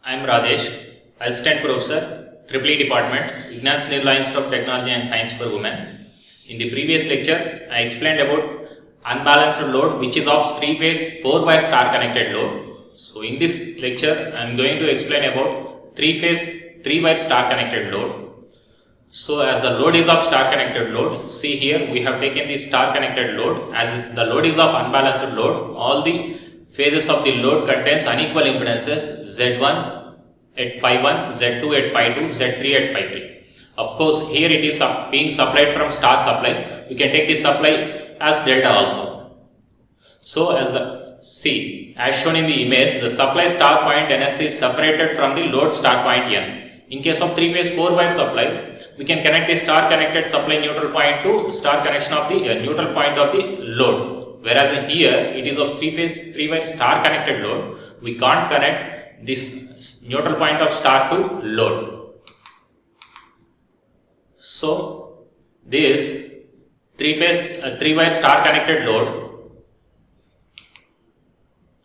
I am Rajesh, Assistant Professor, EEE Department, Ignace Nirla Institute of Technology and Science for Women. In the previous lecture, I explained about unbalanced load which is of 3-phase 4-wire star connected load. So in this lecture, I am going to explain about 3-phase 3-wire star connected load. So as the load is of star connected load, see here we have taken the star connected load. As the load is of unbalanced load, all the phases of the load contains unequal impedances Z1 at phi 1, Z2 at phi 2, Z3 at phi 3. Of course, here it is being supplied from star supply. We can take this supply as delta also. So as shown in the image, the supply star point NS is separated from the load star point N. In case of 3-phase 4-wire supply, we can connect the star connected supply neutral point to star connection of the neutral point of the load. Whereas here it is of 3-phase 3-wire star connected load, we can't connect this neutral point of star to load. So this 3-phase 3-wire star connected load,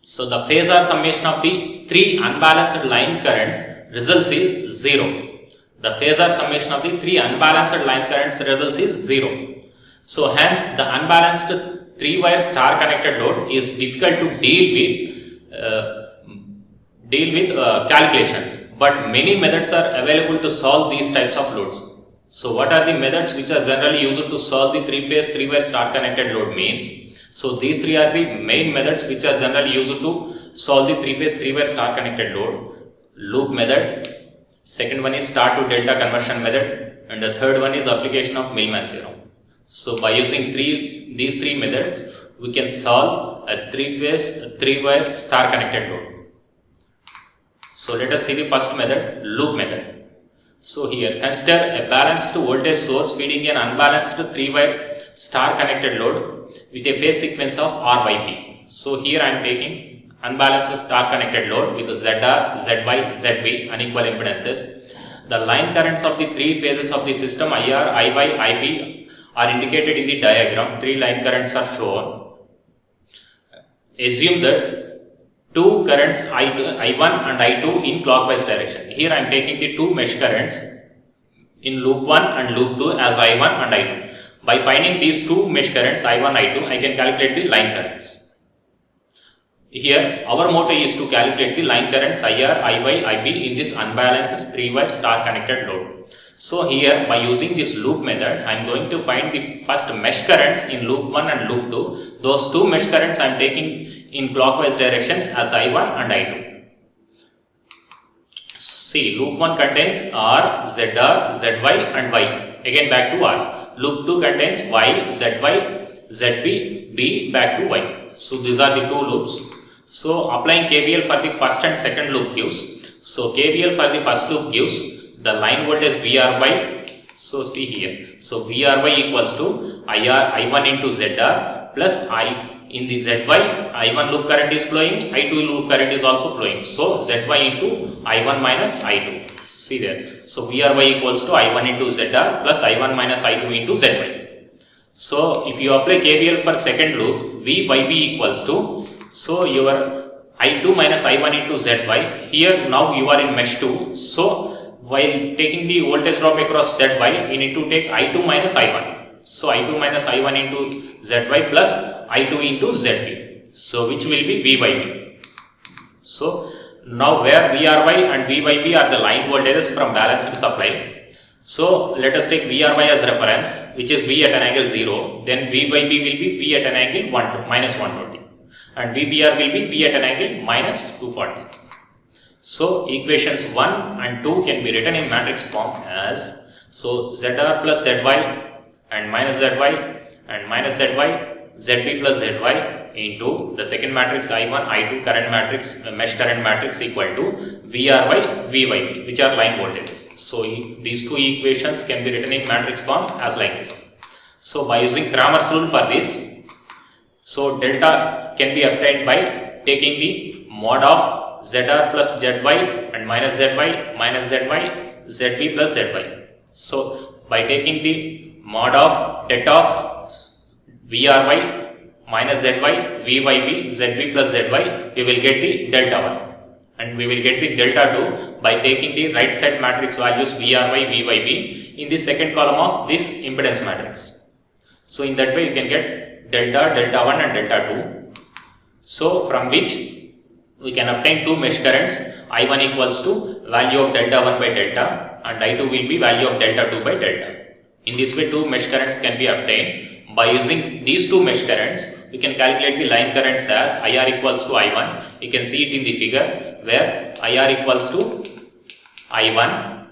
so the phasor summation of the 3 unbalanced line currents results is 0. The phasor summation of the 3 unbalanced line currents results is 0. So hence the unbalanced 3-wire star connected load is difficult to deal with calculations, but many methods are available to solve these types of loads. So what are the methods which are generally used to solve the 3-phase 3-wire star connected load means? So these three are the main methods which are generally used to solve the 3-phase 3-wire star connected load. Loop method, second one is star to delta conversion method, and the third one is application of Millman's theorem. So by using these three methods, we can solve a 3-phase 3-wire star connected load. So let us see the first method, loop method. So here consider a balanced voltage source feeding an unbalanced 3-wire star connected load with a phase sequence of R by P. So here I am taking unbalanced star connected load with ZR, ZY, ZB unequal impedances. The line currents of the 3 phases of the system IR, IY, IB are indicated in the diagram. 3 line currents are shown. Assume that 2 currents I1 and I2 in clockwise direction. Here I am taking the 2 mesh currents in loop 1 and loop 2 as I1 and I2. By finding these 2 mesh currents I1, I2, I can calculate the line currents. Here our motto is to calculate the line currents IR, IY, IB in this unbalanced 3-wire star connected load. So here by using this loop method, I am going to find the first mesh currents in loop 1 and loop 2. Those 2 mesh currents I am taking in clockwise direction as I1 and I2. See, loop 1 contains R, ZR, ZY and Y. Again back to R. Loop 2 contains Y, ZY, ZB, B back to Y. So these are the 2 loops. So applying KVL for the first and second loop gives. So KVL for the first loop gives the line voltage VR by. So see here. So VR by equals to IR I1 into ZR plus I in the ZY. I1 loop current is flowing. I2 loop current is also flowing. So ZY into I1 minus I2. See there. So VR by equals to I1 into ZR plus I1 minus I2 into ZY. So if you apply KVL for second loop, VYB equals to, so your I2 minus I1 into ZY, here now you are in mesh 2, so while taking the voltage drop across ZY, you need to take I2 minus I1. So I2 minus I1 into ZY plus I2 into ZB, so which will be VYB. So now where VRY and VYB are the line voltages from balanced supply. So let us take VRY as reference, which is V at an angle 0, then VYB will be V at an angle minus 120. And VBR will be V at an angle minus 240. So equations 1 and 2 can be written in matrix form as, so ZR plus ZY and minus ZY and minus ZY, ZB plus ZY into the second matrix I1, I2 current matrix, mesh current matrix equal to VR by VYB, which are line voltages. So these 2 equations can be written in matrix form as like this. So by using Cramer's rule for this, so delta can be obtained by taking the mod of ZR plus ZY and minus ZY minus ZY, ZB plus ZY. So by taking the mod of det of VRY minus ZY, VYB, ZB plus ZY, we will get the delta 1. and we will get the delta 2 by taking the right side matrix values VRY, VYB in the second column of this impedance matrix. So in that way you can get delta, delta 1 and delta 2. So from which we can obtain two mesh currents, I1 equals to value of delta 1 by delta and I2 will be value of delta 2 by delta. In this way two mesh currents can be obtained. By using these two mesh currents, we can calculate the line currents as IR equals to I1. You can see it in the figure where IR equals to I1.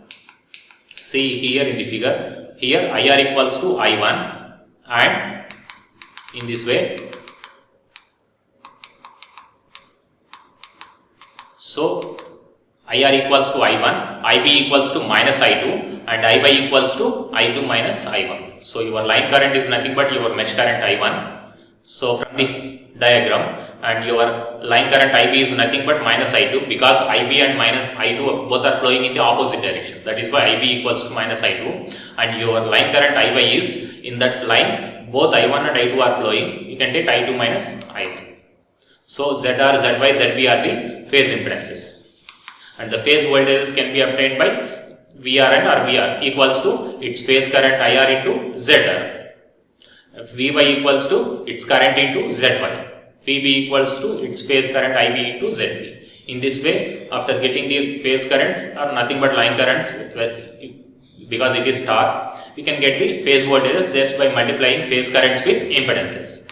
See here in the figure, here IR equals to I1 and in this way. So IR equals to I1, IB equals to minus I2 and IY equals to I2 minus I1. So your line current is nothing but your mesh current I1. So from the diagram, and your line current IB is nothing but minus I2 because IB and minus I2 both are flowing in the opposite direction. That is why IB equals to minus I2 and your line current IY is in that line both I1 and I2 are flowing. You can take I2 minus I1. So ZR, ZY, ZB are the phase impedances. And the phase voltages can be obtained by VRN or VR equals to its phase current IR into ZR. VY equals to its current into ZY. VB equals to its phase current IB into ZB. In this way, after getting the phase currents are nothing but line currents, because it is star, we can get the phase voltages just by multiplying phase currents with impedances.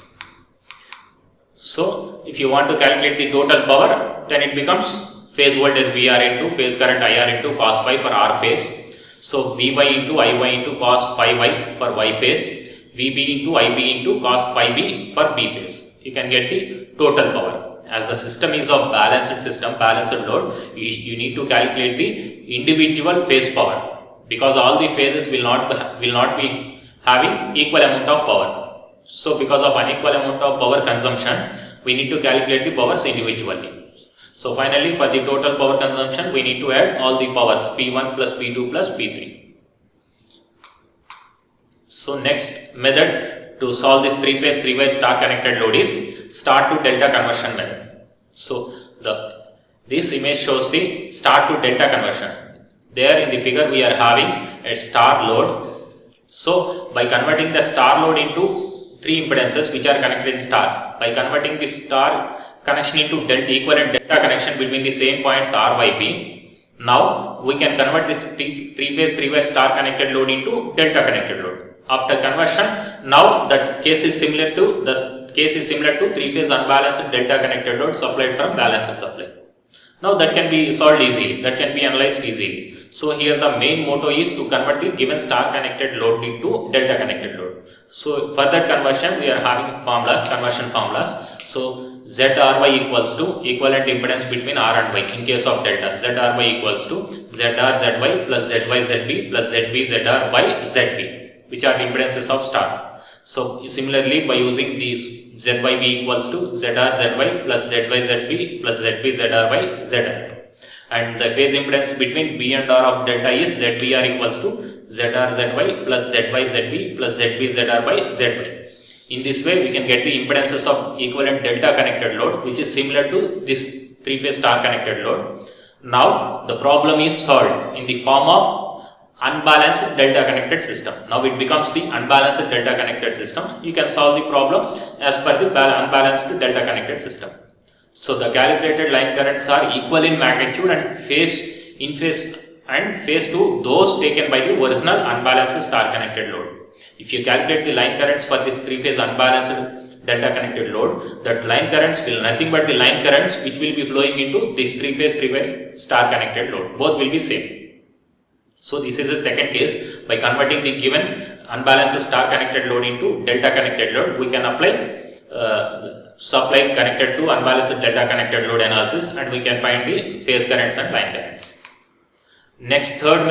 So, if you want to calculate the total power, then it becomes phase voltage VR into phase current IR into cos phi for R phase. So, Vy into Iy into cos phi y for Y phase, Vb into Ib into cos phi b for B phase. You can get the total power. As the system is of balanced system, balanced load, you need to calculate the individual phase power because all the phases will not be having equal amount of power. So, because of unequal amount of power consumption, we need to calculate the powers individually. So, finally, for the total power consumption, we need to add all the powers P1 plus P2 plus P3. So, next method to solve this three-phase, three-wire star connected load is star to delta conversion method. So, this image shows the star to delta conversion. There in the figure, we are having a star load. So, by converting the star load into three impedances which are connected in star, by converting the star connection into equivalent delta connection between the same points R, Y, P, now we can convert this three-phase, three-wire star connected load into delta connected load. After conversion, now that case is similar to three-phase unbalanced delta connected load supplied from balanced supply. Now that can be solved easily, that can be analyzed easily. So here the main motto is to convert the given star connected load into delta connected load. So for that conversion we are having formulas, conversion formulas. So ZRY equals to equivalent impedance between R and Y in case of delta. ZRY equals to ZR ZY plus ZY ZB plus ZB ZR by ZB, which are the impedances of star. So similarly, by using these, ZYB equals to ZR ZY plus ZY ZB plus ZB ZR by ZR. And the phase impedance between B and R of delta is ZBR equals to ZR ZY plus ZY ZB plus ZB ZR by ZY. In this way, we can get the impedances of equivalent delta connected load, which is similar to this three-phase star connected load. Now, the problem is solved in the form of unbalanced delta connected system. Now it becomes the unbalanced delta connected system. You can solve the problem as per the unbalanced delta connected system. So the calculated line currents are equal in magnitude and phase to those taken by the original unbalanced star connected load. If you calculate the line currents for this three-phase unbalanced delta connected load, that line currents will nothing but the line currents which will be flowing into this three-phase star connected load. Both will be same. So this is the second case. By converting the given unbalanced star connected load into delta connected load, we can apply supply connected to unbalanced delta connected load analysis, and we can find the phase currents and line currents. Next, third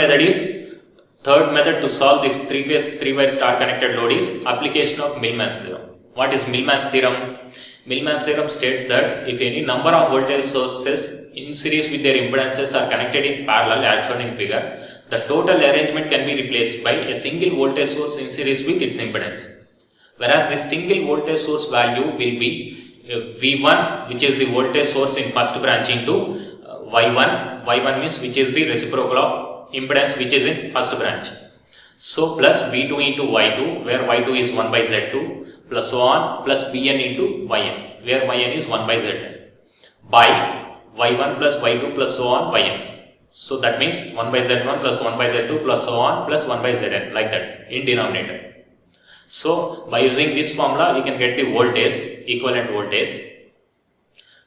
method to solve this three-phase, three-wire star connected load is application of Millman's theorem. What is Millman's theorem? Millman's theorem states that if any number of voltage sources in series with their impedances are connected in parallel as shown in figure, the total arrangement can be replaced by a single voltage source in series with its impedance. Whereas this single voltage source value will be V1, which is the voltage source in first branch, into y1 means which is the reciprocal of impedance which is in first branch. So plus V2 into Y2 where Y2 is 1 by Z2 plus so on plus Vn into Yn where Yn is 1 by Zn by Y1 plus Y2 plus so on Yn. So that means 1 by Z1 plus 1 by Z2 plus so on plus 1 by Zn like that in denominator. So by using this formula we can get the voltage, equivalent voltage.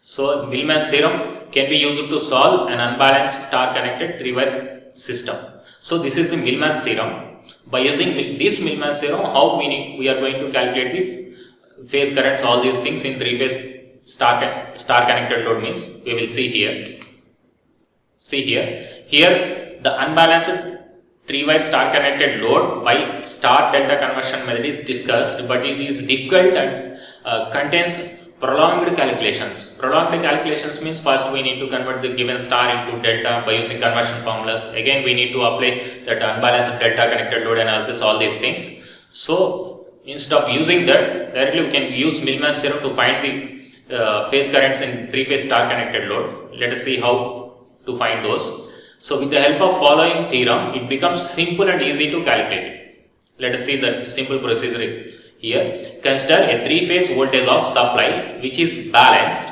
So Millman's theorem can be used to solve an unbalanced star connected 3-wire system. So this is the Millman's theorem. By using this Millman's theorem, how we are going to calculate the phase currents, all these things in 3-phase star connected load means we will see here. See here the unbalanced 3-wire star connected load by star delta conversion method is discussed, but it is difficult and contains prolonged calculations. Prolonged calculations means first we need to convert the given star into delta by using conversion formulas. Again we need to apply that unbalanced delta connected load analysis, all these things. So instead of using that, directly we can use Millman's theorem to find the phase currents in 3-phase star connected load. Let us see how to find those. So with the help of following theorem, it becomes simple and easy to calculate. Let us see the simple procedure here. Consider a 3-phase voltage of supply which is balanced.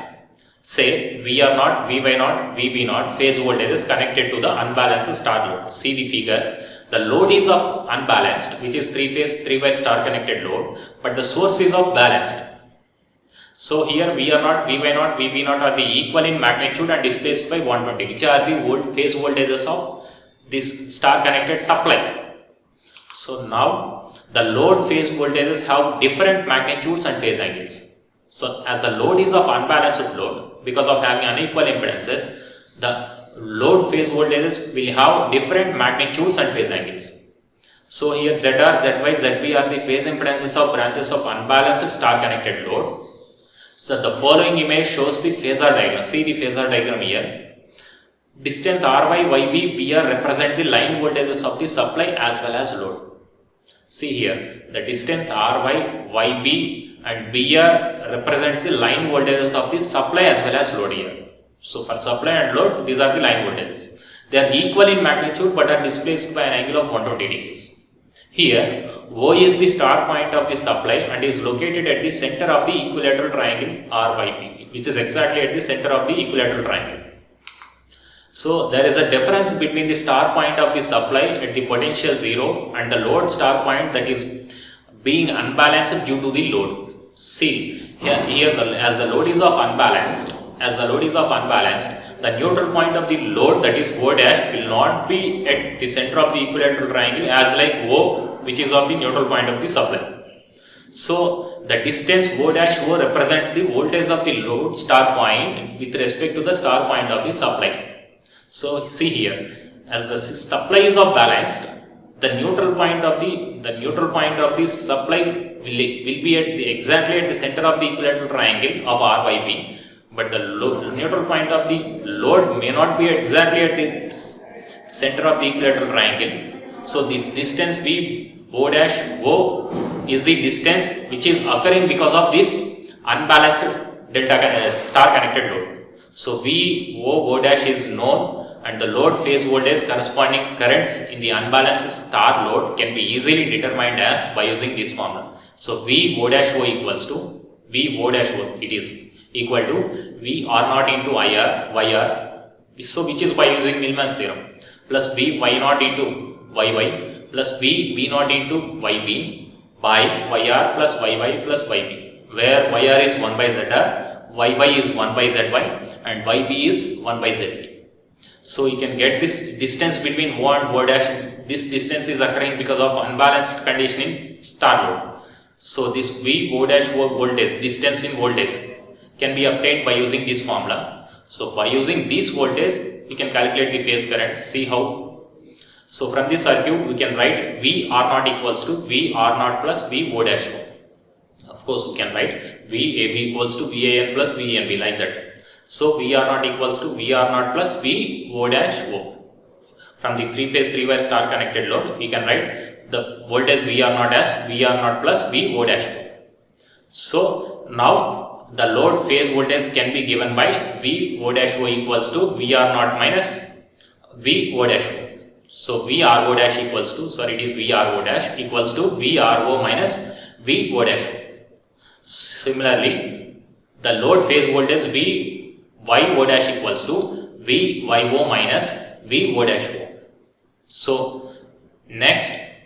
Say VR0, VY0, VB0 phase voltages connected to the unbalanced star load. See the figure. The load is of unbalanced, which is 3-wire star connected load, but the source is of balanced. So here VR0, VY0, VB0 are the equal in magnitude and displaced by 120, which are the phase voltages of this star connected supply. So now the load phase voltages have different magnitudes and phase angles. So as the load is of unbalanced load, because of having unequal impedances, the load phase voltages will have different magnitudes and phase angles. So here ZR, ZY, ZB are the phase impedances of branches of unbalanced star connected load. So the following image shows the phasor diagram. See the phasor diagram here. Distance RY, YB, BR represent the line voltages of the supply as well as load. See here, the distance RY, YB and BR represents the line voltages of the supply as well as load here. So for supply and load, these are the line voltages. They are equal in magnitude but are displaced by an angle of 120 degrees. Here, O is the star point of the supply and is located at the center of the equilateral triangle RYP, which is exactly at the center of the equilateral triangle. So there is a difference between the star point of the supply at the potential 0 and the load star point that is being unbalanced due to the load. See here as the load is of unbalanced, the neutral point of the load, that is O dash, will not be at the center of the equilateral triangle as like O, which is of the neutral point of the supply. So the distance O dash O represents the voltage of the load star point with respect to the star point of the supply. So see here, as the supply is of balanced, the neutral point of the supply will be at exactly at the center of the equilateral triangle of RYP. But the neutral point of the load may not be exactly at the center of the equilateral triangle. So this distance V O dash O is the distance which is occurring because of this unbalanced delta star connected load. So V O dash is known, and the load phase voltage corresponding currents in the unbalanced star load can be easily determined as by using this formula. So V O dash O equals to V O dash O, it is equal to V R0 into IR YR, so which is by using Millman's theorem, plus V Y0 into YY plus V B0 into YB by YR plus YY plus YB, where YR is 1 by ZR, YY is 1 by ZY and YB is 1 by ZB. So you can get this distance between O and O dash. This distance is occurring because of unbalanced condition in star load. So this V O dash O voltage, distance in voltage, can be obtained by using this formula. So by using this voltage, we can calculate the phase current. See how? So from this circuit, we can write V R0 equals to V R0 plus V O dash O. Of course, we can write V AB equals to VAN plus VNB like that. So V R0 equals to V R0 plus V O dash O. From the 3-phase 3-wire star connected load, we can write the voltage V R0 as V R0 plus V O dash O. So now the load phase voltage can be given by V O dash O equals to VR naught minus V O dash O. So VR O dash equals to, sorry, it is VR O dash equals to VRO minus V O dash O. Similarly, the load phase voltage V Y O dash equals to V Y O minus V O dash O. So next,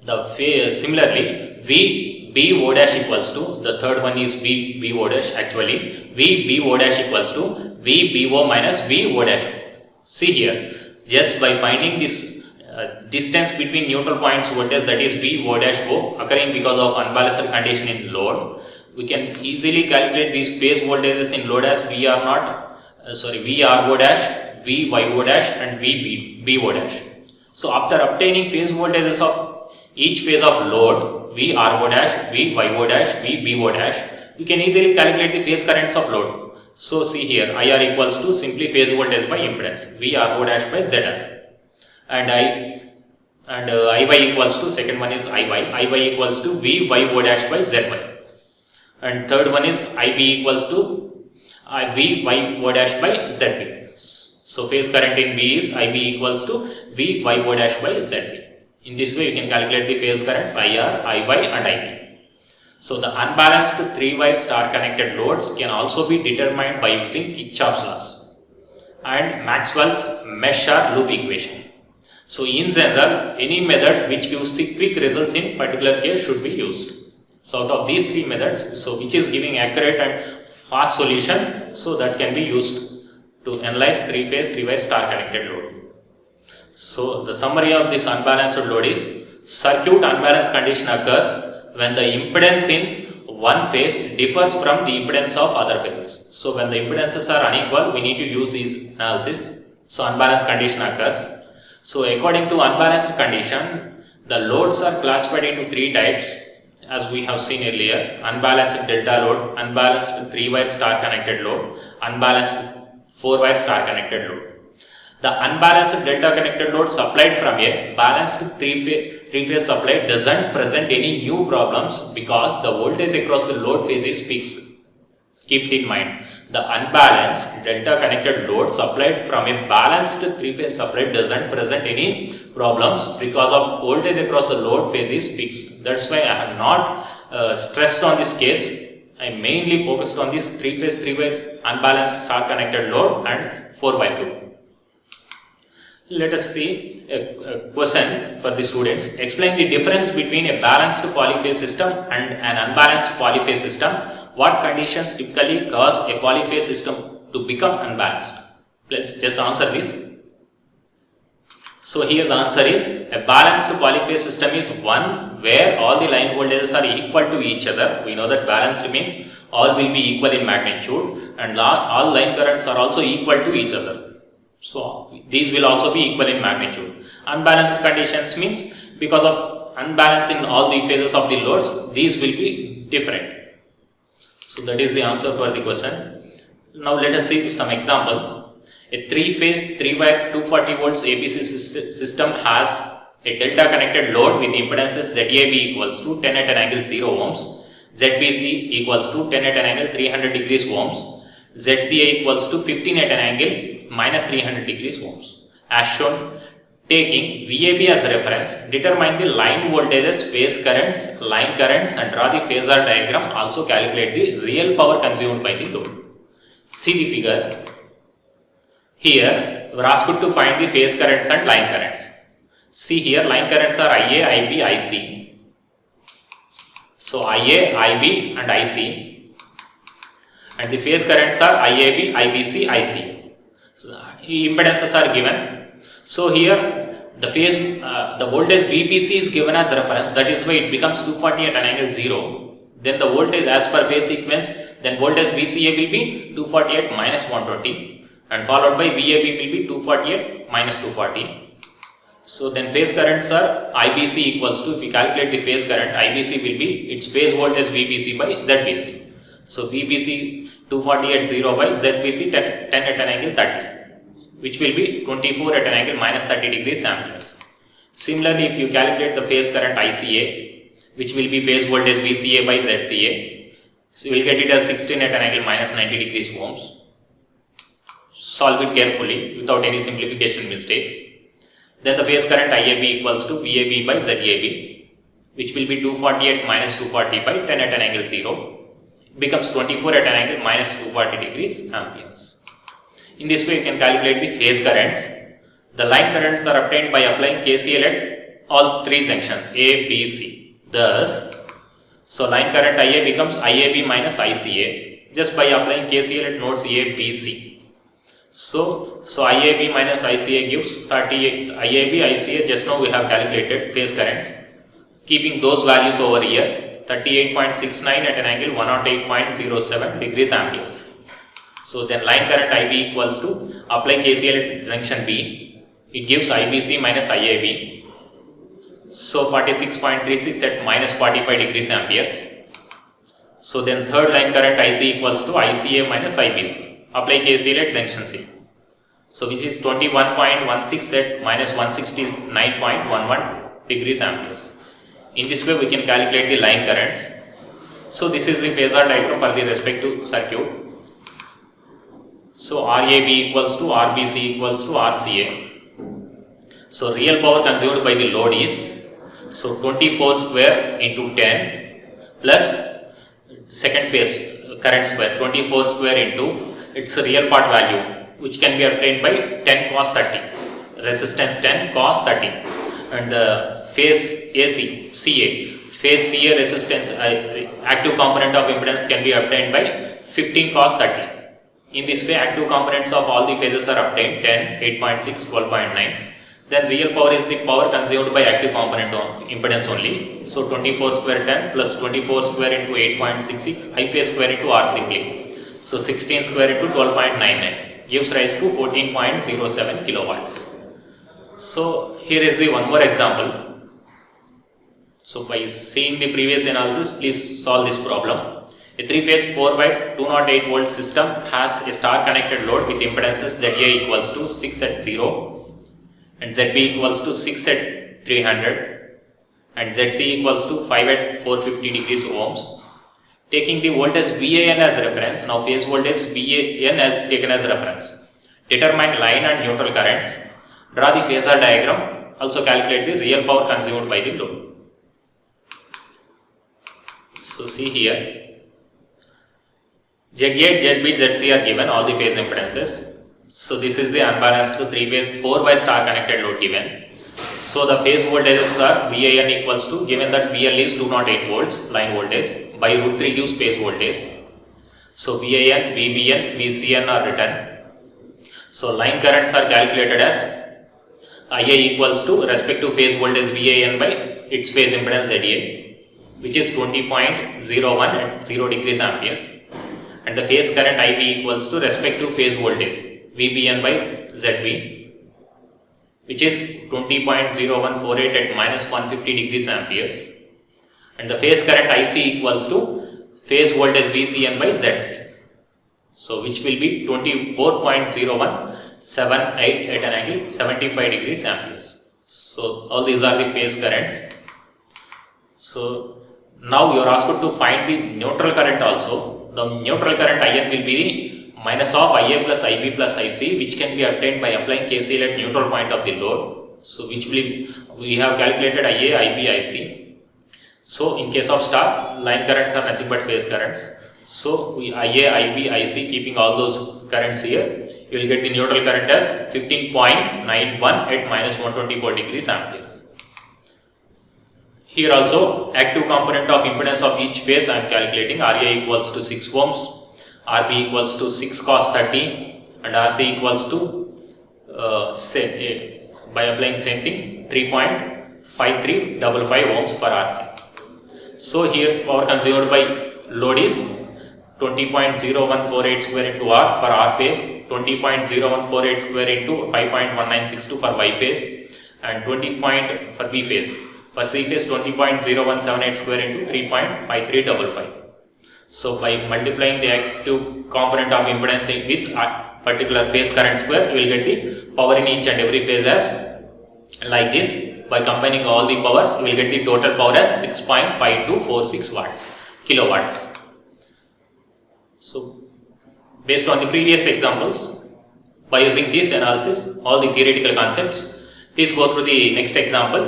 the similarly V B O dash equals to, the third one is V B O dash, actually V B O dash equals to V B O minus V O dash O. See here, just by finding this distance between neutral points voltage, that is V O dash O, occurring because of unbalanced condition in load, we can easily calculate these phase voltages in load as VR naught, VR O dash, V Y O dash and V B O dash. So after obtaining phase voltages of each phase of load, V R O dash, V Y O dash, V B O dash, we can easily calculate the phase currents of load. So see here, IR equals to simply phase voltage by impedance, V R O dash by ZR, and IY equals to, second one is IY equals to V Y O dash by ZY, and third one is IB equals to V Y O dash by ZB. So phase current in B is IB equals to V Y O dash by ZB. In this way, you can calculate the phase currents IR, IY and IB. So the unbalanced 3-wire star connected loads can also be determined by using Kirchhoff's laws and Maxwell's mesh or loop equation. So in general, any method which gives the quick results in particular case should be used. So out of these three methods, so which is giving accurate and fast solution, so that can be used to analyze 3-phase 3-wire star connected load. So the summary of this unbalanced load is, circuit unbalanced condition occurs when the impedance in one phase differs from the impedance of other phases. So when the impedances are unequal, we need to use these analysis. So unbalanced condition occurs. So according to unbalanced condition, the loads are classified into 3 types as we have seen earlier: unbalanced delta load, unbalanced 3-wire star connected load, unbalanced 4-wire star connected load. The unbalanced delta connected load supplied from a balanced 3-phase supply doesn't present any new problems because the voltage across the load phase is fixed. Keep it in mind, the unbalanced delta connected load supplied from a balanced 3-phase supply doesn't present any problems because of voltage across the load phase is fixed. That's why I have not stressed on this case. I mainly focused on this 3-phase 3-wire unbalanced star connected load and 4-wire loop. Let us see a question for the students. Explain the difference between a balanced polyphase system and an unbalanced polyphase system. What conditions typically cause a polyphase system to become unbalanced? Let's just answer this. So here the answer is, a balanced polyphase system is one where all the line voltages are equal to each other. We know that balanced means all will be equal in magnitude and all line currents are also equal to each other. So these will also be equal in magnitude. Unbalanced conditions means because of unbalance in all the phases of the loads, these will be different. So that is the answer for the question. Now let us see some example. A 3-phase 3-wire 240 volts ABC system has a delta connected load with impedances ZAB equals to 10 at an angle 0 ohms, ZBC equals to 10 at an angle 300 degrees ohms, ZCA equals to 15 at an angle minus 300 degrees ohms. As shown, taking VAB as reference, determine the line voltages, phase currents, line currents and draw the phasor diagram. Also calculate the real power consumed by the load. See the figure. Here we are asked to find the phase currents and line currents. See here, line currents are IA, IB, IC. So IA, IB and IC, and the phase currents are IAB, IBC, IC. So impedances are given. So here the phase, the voltage VBC is given as reference. That is why it becomes 240 at an angle 0. Then the voltage as per phase sequence, then voltage VCA will be 240 at minus 120, and followed by VAB will be 240 at minus 240. So then phase currents are IBC equals to, if we calculate the phase current, IBC will be its phase voltage VBC by ZBC. So VBC 240 at 0 by ZBC 10 at an angle 30, which will be 24 at an angle minus 30 degrees amperes. Similarly, if you calculate the phase current ICA, which will be phase voltage VCA by ZCA, So we will get it as 16 at an angle minus 90 degrees ohms. Solve it carefully without any simplification mistakes. Then the phase current IAB equals to VAB by ZAB, which will be 240 at minus 240 by 10 at an angle 0. It becomes 24 at an angle minus 240 degrees amperes. In this way, you can calculate the phase currents. The line currents are obtained by applying KCL at all three junctions A, B, C. Thus, so line current IA becomes IAB minus ICA just by applying KCL at nodes A, B, C. So IAB minus ICA gives 38. IAB, ICA, just now we have calculated phase currents. Keeping those values over here, 38.69 at an angle 108.07 degrees amperes. So then line current IB equals to apply KCL at junction B. It gives IBC minus IAB. So 46.36 at minus 45 degrees amperes. So then third line current IC equals to ICA minus IBC. Apply KCL at junction C. So which is 21.16 at minus 169.11 degrees amperes. In this way we can calculate the line currents. So this is the phasor diagram for the respective circuit. So RAB equals to RBC equals to RCA. So real power consumed by the load is 24 square into 10 plus second phase current square 24 square into its real part value, which can be obtained by 10 cos 30, resistance 10 cos 30, and the phase AC, CA, phase CA resistance active component of impedance can be obtained by 15 cos 30. In this way, active components of all the phases are obtained 10, 8.6, 12.9. Then real power is the power consumed by active component of impedance only. So 24 square 10 plus 24 square into 8.66, I phase square into R simply. So 16 square into 12.99 gives rise to 14.07 kilowatts. So here is the one more example. So by seeing the previous analysis, please solve this problem. A 3-phase 4-wire 208 volt system has a star connected load with impedances ZA equals to 6 at 0 and ZB equals to 6 at 300 and ZC equals to 5 at 450 degrees ohms. Taking the voltage VAN as reference, now phase voltage VAN as taken as reference. Determine line and neutral currents. Draw the phasor diagram. Also calculate the real power consumed by the load. So see here, Z8, ZB, ZC are given all the phase impedances. So this is the unbalanced 3-phase 4-wire star connected load given. So the phase voltages are VAN equals to, given that VL is 208 volts line voltage, by root 3 gives phase voltage. So VAN, VBN, VCN are written. So line currents are calculated as IA equals to respective phase voltage VAN by its phase impedance ZA, which is 20.01 at 0 degrees amperes, and the phase current IB equals to respective phase voltage VBN by ZB, which is 20.0148 at minus 150 degrees amperes, and the phase current IC equals to phase voltage VCN by ZC, so which will be 24.0178 at an angle 75 degrees amperes. So all these are the phase currents. So now you are asked to find the neutral current also. The neutral current IN will be the minus of IA plus IB plus IC, which can be obtained by applying KCL at neutral point of the load. So which will we have calculated IA, IB, IC. So in case of star, line currents are nothing but phase currents. So we IA, IB, IC, keeping all those currents here, you will get the neutral current as 15.91 at minus 124 degrees amperes. Here also, active component of impedance of each phase I am calculating. RA equals to 6 ohms, RB equals to 6 cos 30, and RC equals to by applying same thing 3.5355 ohms for RC. So here power consumed by load is 20.0148 square into R for R phase, 20.0148 square into 5.1962 for Y phase, and 20 for B phase. For C phase 20.0178 square into 3.5355. So by multiplying the active component of impedance with a particular phase current square, we will get the power in each and every phase as like this. By combining all the powers, we will get the total power as 6.5246 kilowatts. So based on the previous examples, by using this analysis, all the theoretical concepts, please go through the next example.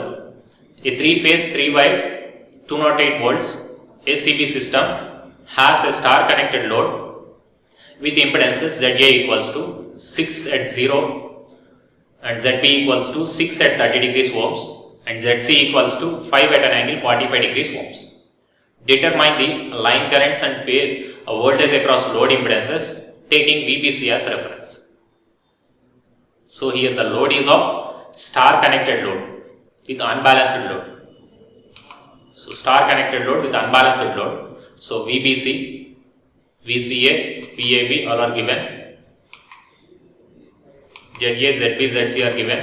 A 3-phase 3-wire 208 volts ACB system has a star connected load with impedances ZA equals to 6 at 0 and ZB equals to 6 at 30 degrees ohms and ZC equals to 5 at an angle 45 degrees ohms. Determine the line currents and phase voltage across load impedances taking VBC as reference. So here the load is of star connected load with unbalanced load. So star connected load with unbalanced load. So VBC, VCA, VAB all are given. ZA, ZB, ZC are given.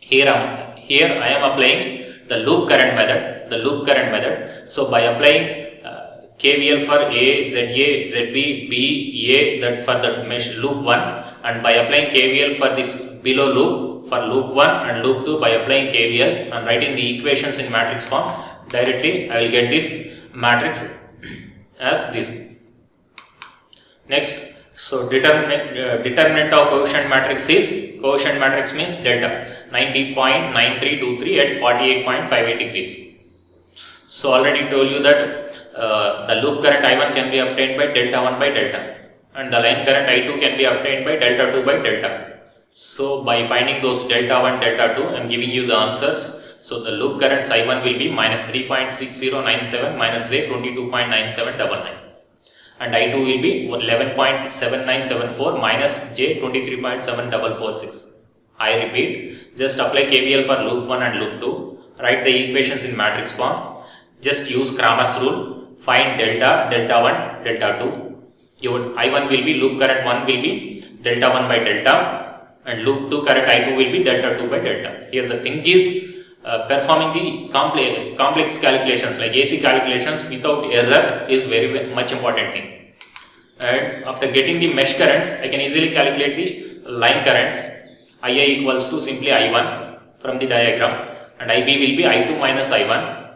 Here I am applying the loop current method. So by applying KVL for A, ZA, ZB, B, A, that for the mesh loop 1, and by applying KVL for this below loop for loop 1 and loop 2, by applying KVLs and writing the equations in matrix form, directly I will get this matrix as this. Next, so determinant of coefficient matrix means delta 90.9323 at 48.58 degrees. So already told you that the loop current I1 can be obtained by delta 1 by delta and the line current I2 can be obtained by delta 2 by delta. So by finding those delta 1, delta 2, I am giving you the answers. So the loop currents I1 will be minus 3.6097 minus J 22.9799 and I2 will be 11.7974 minus J 23.7446. I repeat, just apply KVL for loop 1 and loop 2, write the equations in matrix form, just use Cramer's rule, find delta 1, delta 2. Your I1 will be loop current 1 will be delta 1 by delta and loop 2 current I2 will be delta 2 by delta. Here the thing is performing the complex calculations like AC calculations without error is very much important thing. And after getting the mesh currents, I can easily calculate the line currents. IA equals to simply I1 from the diagram and IB will be I2 minus I1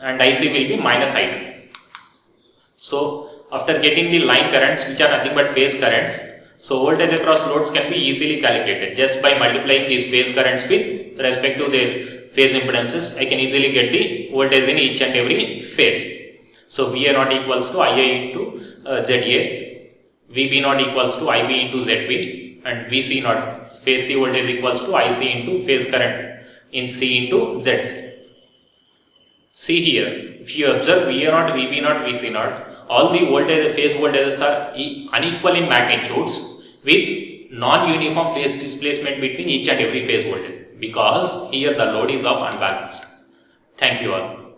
and IC will be minus I2. So after getting the line currents, which are nothing but phase currents, so voltage across loads can be easily calculated just by multiplying these phase currents with respect to their phase impedances. I can easily get the voltage in each and every phase. So VA naught equals to IA into ZA, VB naught equals to IB into ZB and VC naught phase C voltage equals to IC into phase current in C into ZC. See here, if you observe VA naught, VB naught, VC naught, all the phase voltages are unequal in magnitudes with non-uniform phase displacement between each and every phase voltage because here the load is of unbalanced. Thank you all.